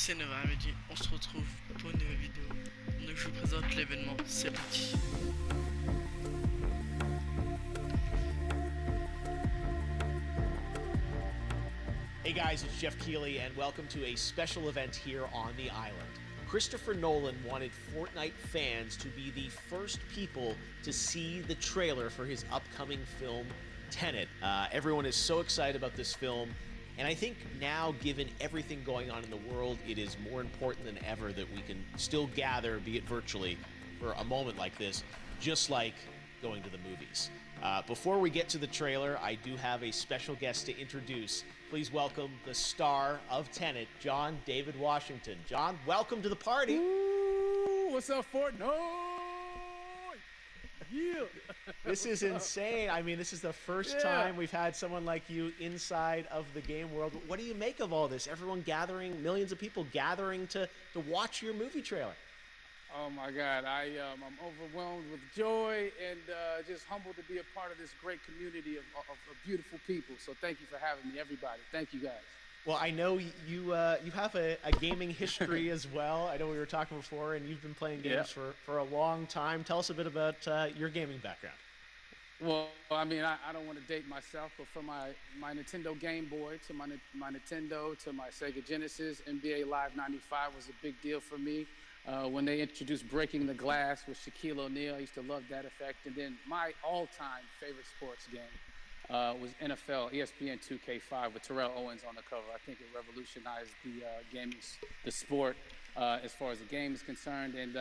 C'est 9h à midi, on se retrouve pour une nouvelle vidéo. Donc je vous présente l'événement, c'est parti. Hey guys, it's Jeff Keighley and welcome to a special event here on the island. Christopher Nolan wanted Fortnite fans to be the first people to see the trailer for his upcoming film, Tenet. Everyone is so excited about this film, and I think now, given everything going on in the world, it is more important than ever that we can still gather, be it virtually, for a moment like this, just like going to the movies. Before we get to the trailer, I do have a special guest to introduce. Please welcome the star of Tenet, John David Washington. John, welcome to the party. Ooh, what's up, Fortnite? Yeah. This is insane. I mean, this is the first time we've had someone like you inside of the game world. What do you make of all this? Everyone gathering, millions of people gathering to watch your movie trailer. Oh my God, I'm overwhelmed with joy and just humbled to be a part of this great community of beautiful people. So thank you for having me, everybody. Thank you, guys. Well, I know you have a gaming history as well. I know we were talking before, and you've been playing games for a long time. Tell us a bit about your gaming background. Well, I mean, I don't want to date myself, but from my Nintendo Game Boy to my Nintendo to my Sega Genesis, NBA Live 95 was a big deal for me. When they introduced Breaking the Glass with Shaquille O'Neal, I used to love that effect. And then my all-time favorite sports game was NFL ESPN 2K5 with Terrell Owens on the cover. I think it revolutionized the sport as far as the game is concerned, and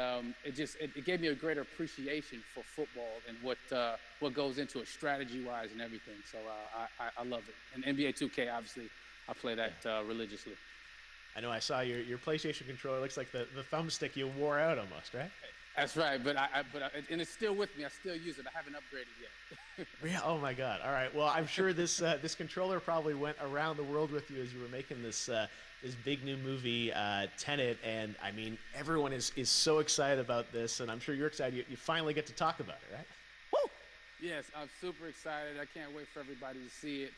it gave me a greater appreciation for football and what goes into it strategy-wise and everything. So I love it. And NBA 2K, obviously, I play that religiously. I know I saw your PlayStation controller. Looks like the thumbstick you wore out almost, right? That's right, but and it's still with me. I still use it. I haven't upgraded yet. Yeah. Oh my God. All right. Well, I'm sure this controller probably went around the world with you as you were making this big new movie, Tenet. And I mean, everyone is so excited about this, and I'm sure you're excited. You finally get to talk about it, right? Woo! Yes, I'm super excited. I can't wait for everybody to see it.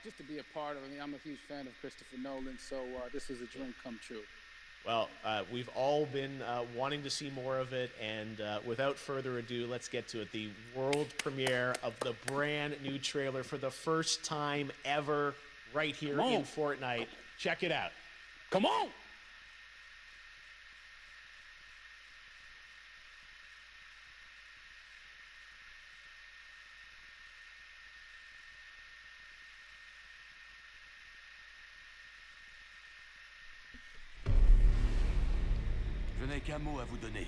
Just to be a part of it. I mean, I'm a huge fan of Christopher Nolan, so this is a dream come true. Well, we've all been wanting to see more of it, and without further ado, let's get to it. The world premiere of the brand new trailer for the first time ever right here in Fortnite. Check it out. Come on! Je n'ai qu'un mot à vous donner.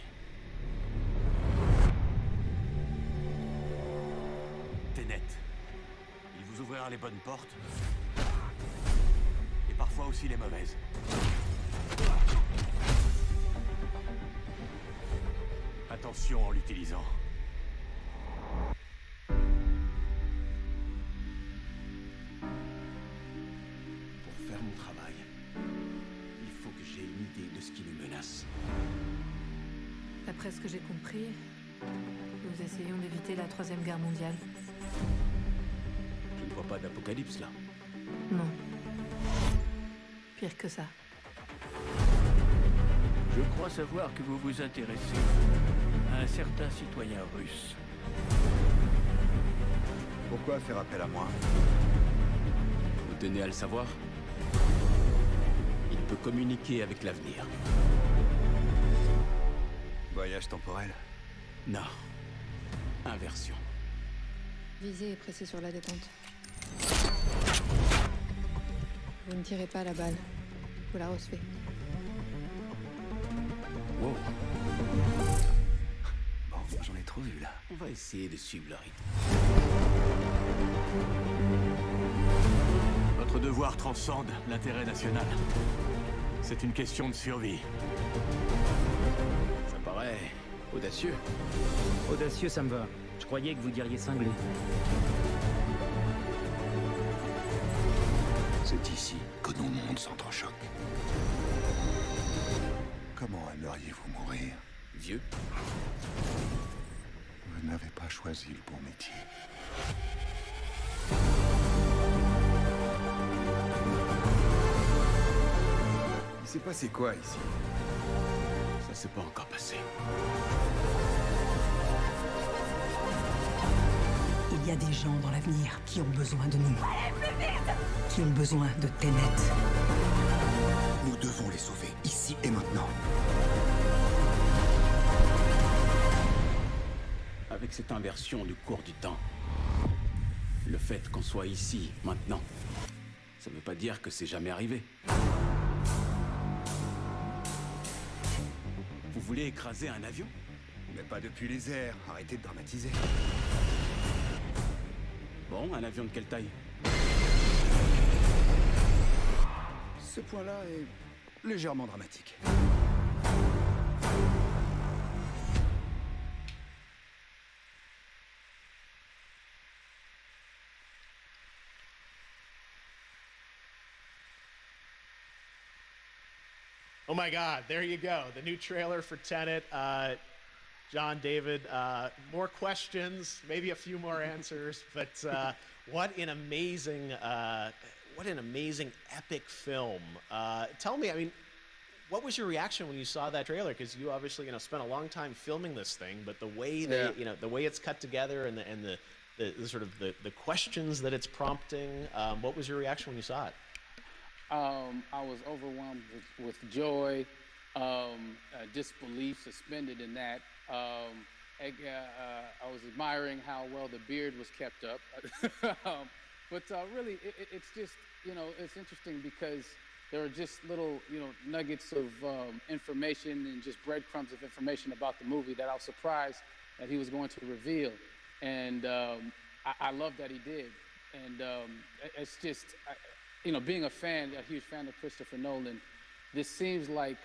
Tenet. Il vous ouvrira les bonnes portes. Et parfois aussi les mauvaises. Attention en l'utilisant. Pour faire mon travail, il faut que j'ai une idée de ce qui nous menace. D'après ce que j'ai compris, nous essayons d'éviter la Troisième Guerre mondiale. Je ne vois pas d'apocalypse là. Non. Pire que ça. Je crois savoir que vous vous intéressez à un certain citoyen russe. Pourquoi faire appel à moi? Vous tenez à le savoir? Il peut communiquer avec l'avenir. Voyage temporel? Non. Inversion. Visez et pressez sur la détente. Vous ne tirez pas la balle. Vous la recevez. Wow. Bon, j'en ai trop vu là. On va essayer de suivre le rythme. Votre devoir transcende l'intérêt national. C'est une question de survie. Ça paraît audacieux. Audacieux, ça me va. Je croyais que vous diriez cinglé. C'est ici que nos mondes s'entrechoquent. Comment aimeriez-vous mourir? Vieux. Vous n'avez pas choisi le bon métier. Il s'est passé quoi ici? Ça s'est pas encore passé. Il y a des gens dans l'avenir qui ont besoin de nous. Allez, plus vite! Qui ont besoin de Tenet. Nous devons les sauver, ici et maintenant. Avec cette inversion du cours du temps, le fait qu'on soit ici, maintenant, ça veut pas dire que c'est jamais arrivé. Vous voulez écraser un avion? Mais pas depuis les airs, arrêtez de dramatiser. Bon, un avion de quelle taille? Ce point-là est légèrement dramatique. Oh my God, there you go. The new trailer for Tenet. John, David, more questions, maybe a few more answers, but what an amazing epic film. Tell me, I mean, what was your reaction when you saw that trailer? Because you obviously, spent a long time filming this thing, but the way the way it's cut together and the sort of the questions that it's prompting, what was your reaction when you saw it? I was overwhelmed with joy, disbelief suspended in that. I was admiring how well the beard was kept up. But really, it's just, it's interesting because there are just little, nuggets of information and just breadcrumbs of information about the movie that I was surprised that he was going to reveal. And I love that he did. And it's just... being a huge fan of Christopher Nolan, this seems like,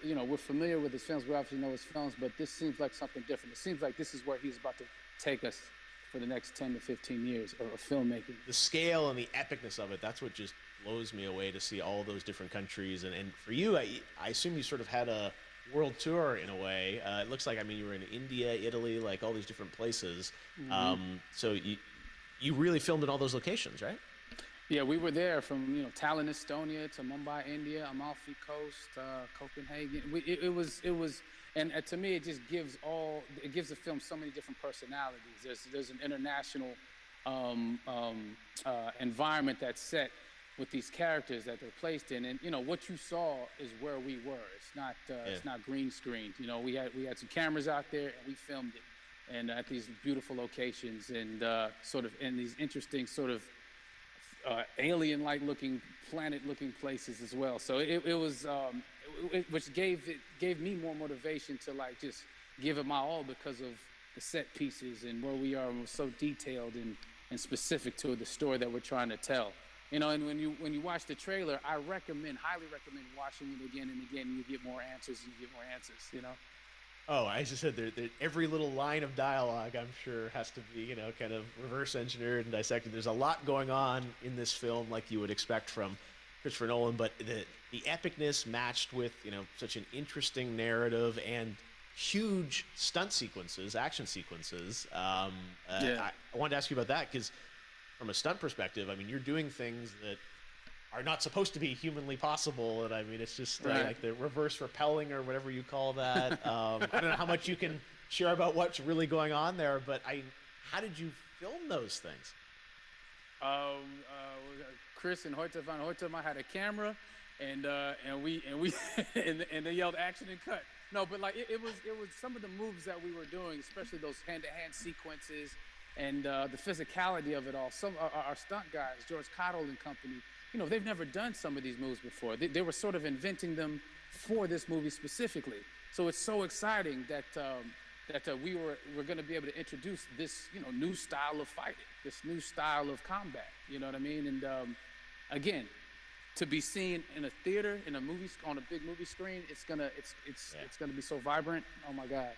we're familiar with his films, we obviously know his films, but this seems like something different. It seems like this is where he's about to take us for the next 10 to 15 years of filmmaking. The scale and the epicness of it, that's what just blows me away to see all those different countries. And for you, I assume you sort of had a world tour in a way. It looks like, you were in India, Italy, like all these different places. Mm-hmm. So you really filmed in all those locations, right? Yeah, we were there from Tallinn, Estonia, to Mumbai, India, Amalfi Coast, Copenhagen. It was, and to me, it just gives the film so many different personalities. There's an international environment that's set with these characters that they're placed in, and what you saw is where we were. It's not green screened. We had some cameras out there and we filmed it, and at these beautiful locations and sort of in these interesting sort of alien-like looking, planet-looking places as well. So it was, which gave me more motivation to just give it my all because of the set pieces and where we are, and we're so detailed and specific to the story that we're trying to tell. And when you watch the trailer, I highly recommend watching it again and again. And you get more answers and you get more answers. Oh, as you said, every little line of dialogue, I'm sure, has to be, kind of reverse engineered and dissected. There's a lot going on in this film, like you would expect from Christopher Nolan, but the epicness matched with, such an interesting narrative and huge stunt sequences, action sequences. I wanted to ask you about that because, from a stunt perspective, you're doing things that are not supposed to be humanly possible, and it's just like the reverse rappelling or whatever you call that. I don't know how much you can share about what's really going on there, but how did you film those things? Chris and Hoyte van Hoytema had a camera, and they yelled action and cut. No, but it was some of the moves that we were doing, especially those hand-to-hand sequences, and the physicality of it all. Some our stunt guys, George Cottle and company. They've never done some of these moves before. They were sort of inventing them for this movie specifically. So it's so exciting that we're going to be able to introduce this, new style of fighting, this new style of combat. You know what I mean? And again, to be seen in a theater, in a movie, on a big movie screen, it's gonna be so vibrant. Oh my God.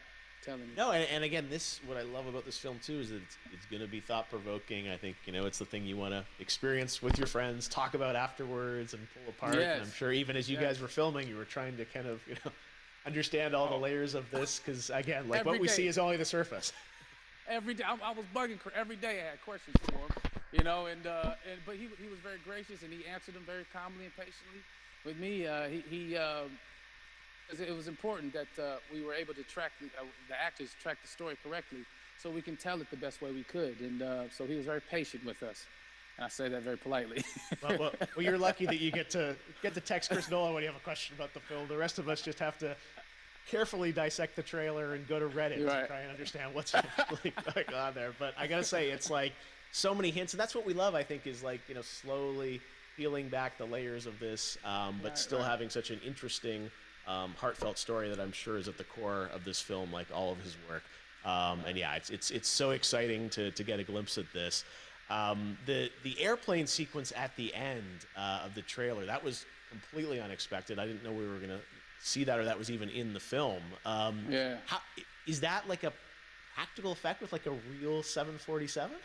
No, and again, what I love about this film too is that it's going to be thought-provoking. I think it's the thing you want to experience with your friends, talk about afterwards, and pull apart. Yes. And I'm sure even as you guys were filming, you were trying to kind of understand all the layers of this because again, like what we see is only the surface. Every day, I was bugging. Every day, I had questions for him, but he was very gracious and he answered them very calmly and patiently. With me, it was important that we were able to track the actors track the story correctly, so we can tell it the best way we could. And so he was very patient with us. And I say that very politely. well, you're lucky that you get to text Chris Nolan when you have a question about the film. The rest of us just have to carefully dissect the trailer and go to Reddit to try and understand what's actually going on there. But I gotta say, it's like so many hints, and that's what we love. I think is like, you know, slowly peeling back the layers of this, but still having such an interesting, heartfelt story that I'm sure is at the core of this film, like all of his work. And yeah, it's so exciting to get a glimpse at this. The airplane sequence at the end of the trailer, that was completely unexpected. I didn't know we were gonna see that, or that was even in the film. Yeah. How, is that like a practical effect with like a real 747?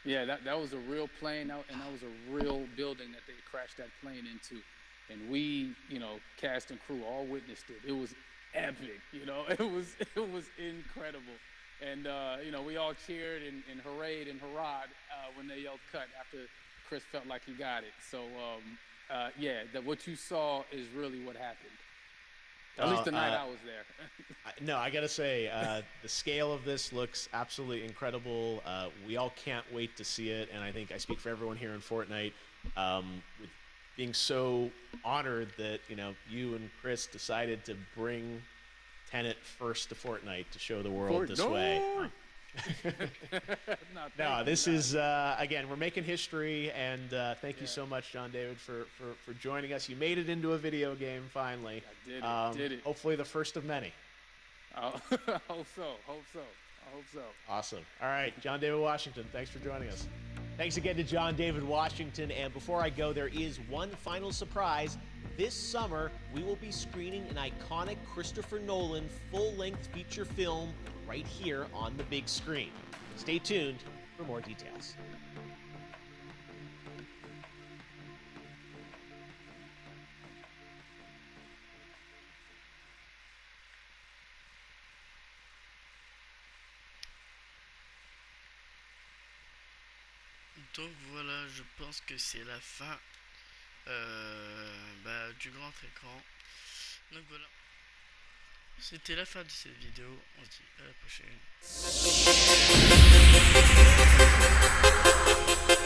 Yeah, that was a real plane, and that was a real building that they crashed that plane into. And we, you know, cast and crew all witnessed it. It was epic, you know. It was incredible. And, you know, we all cheered and hurrayed and hurrahed when they yelled cut after Chris felt like he got it. So, yeah, what you saw is really what happened. At least the night I was there. No, I gotta say, the scale of this looks absolutely incredible. We all can't wait to see it, and I think I speak for everyone here in Fortnite, with being so honored that, you know, you and Chris decided to bring Tenet first to Fortnite to show the world this way. No, this is again, we're making history, and thank you so much, John David, for joining us. You made it into a video game finally. I did it. Hopefully the first of many. I hope so. Awesome. All right, John David Washington, thanks for joining us. Thanks again to John David Washington. And before I go, there is one final surprise. This summer, we will be screening an iconic Christopher Nolan full-length feature film right here on the big screen. Stay tuned for more details. Donc voilà, je pense que c'est la fin du grand écran. Donc voilà, c'était la fin de cette vidéo. On se dit à la prochaine.